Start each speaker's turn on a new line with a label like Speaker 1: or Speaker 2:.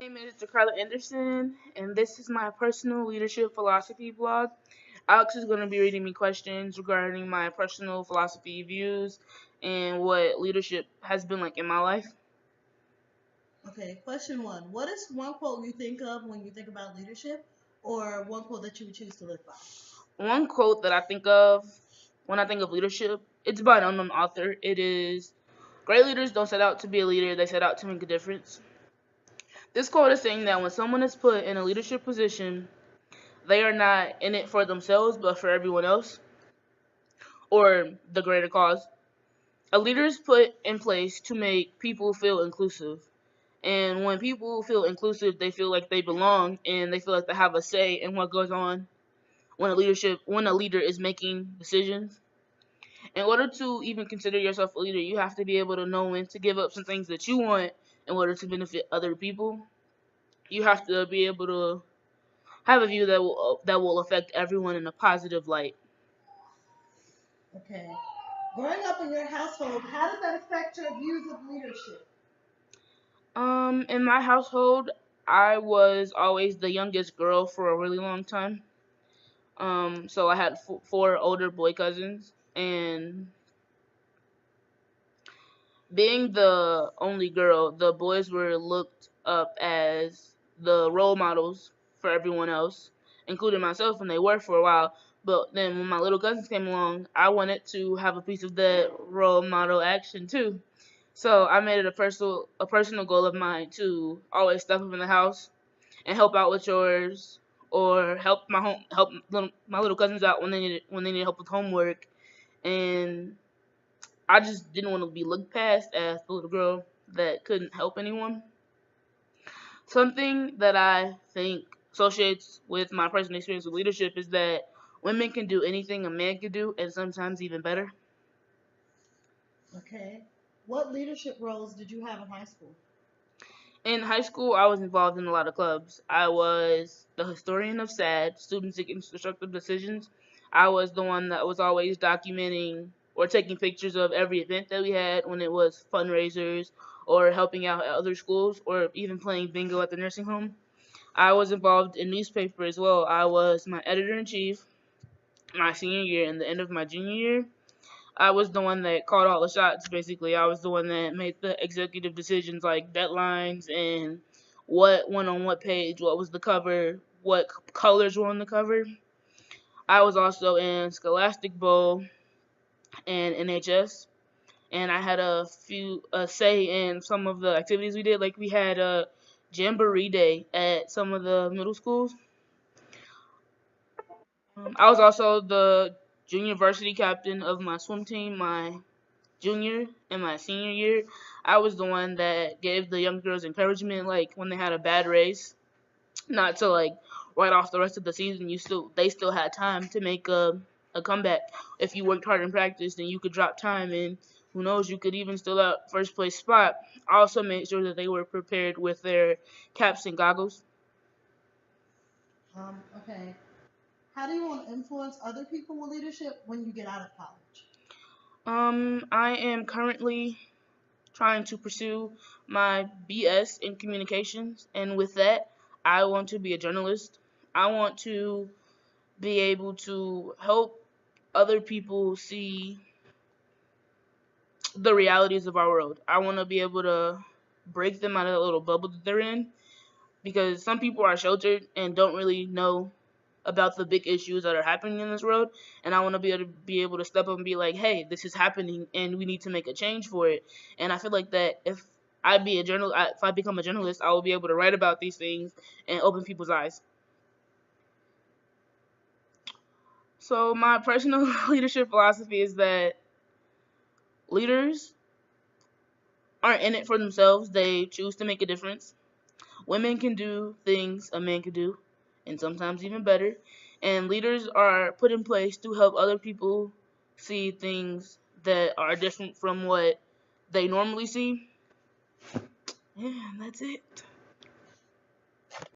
Speaker 1: name is Jacarla Anderson, and this is my personal leadership philosophy blog. Alex is going to be reading me questions regarding my personal philosophy views and what leadership has been like in my life.
Speaker 2: Okay, question one. What is one quote you think of when you think about leadership, or one quote that you would choose to live by?
Speaker 1: One quote that I think of when I think of leadership, it's by an unknown author. It is, "Great leaders don't set out to be a leader, they set out to make a difference." This quote is saying that when someone is put in a leadership position, they are not in it for themselves, but for everyone else or the greater cause. A leader is put in place to make people feel inclusive. And when people feel inclusive, they feel like they belong and they feel like they have a say in what goes on when a leader is making decisions. In order to even consider yourself a leader, you have to be able to know when to give up some things that you want in order to benefit other people. You have to be able to have a view that will affect everyone in a positive light.
Speaker 2: Okay. Growing up in your household, how does that affect your views of leadership?
Speaker 1: In my household, I was always the youngest girl for a really long time. So I had four older boy cousins, and being the only girl, the boys were looked up as the role models for everyone else, including myself, and they were for a while. But then when my little cousins came along, I wanted to have a piece of that role model action too. So I made it a personal goal of mine to always step up in the house and help out with chores or my little cousins out when they needed help with homework. And I just didn't want to be looked past as the little girl that couldn't help anyone. Something that I think associates with my personal experience with leadership is that women can do anything a man can do, and sometimes even better.
Speaker 2: Okay. What leadership roles did you have in high school?
Speaker 1: In high school, I was involved in a lot of clubs. I was the historian of SAD, Students Against Destructive Decisions. I was the one that was always documenting or taking pictures of every event that we had when it was fundraisers or helping out at other schools or even playing bingo at the nursing home. I was involved in newspaper as well. I was my editor in chief my senior year and the end of my junior year. I was the one that called all the shots, basically. I was the one that made the executive decisions like deadlines and what went on what page, what was the cover, what colors were on the cover. I was also in Scholastic Bowl and NHS, and I had a say in some of the activities we did. Like we had a jamboree day at some of the middle schools. I was also the junior varsity captain of my swim team my junior and my senior year. I was the one that gave the young girls encouragement, like when they had a bad race, not to like write off the rest of the season. They still had time to make a comeback. If you worked hard in practice, then you could drop time, and who knows, you could even steal out first place spot. I also made sure that they were prepared with their caps and goggles.
Speaker 2: Okay. How do you want to influence other people with leadership when you get out of college?
Speaker 1: I am currently trying to pursue my BS in communications, and with that, I want to be a journalist. I want to be able to help other people see the realities of our world. I want to be able to break them out of that little bubble that they're in because some people are sheltered and don't really know about the big issues that are happening in this world, and I want to be able to step up and be like, hey, this is happening and we need to make a change for it. And I feel like that if I become a journalist, I will be able to write about these things and open people's eyes. So my personal leadership philosophy is that leaders aren't in it for themselves, they choose to make a difference. Women can do things a man can do, and sometimes even better. And leaders are put in place to help other people see things that are different from what they normally see. Yeah, that's it.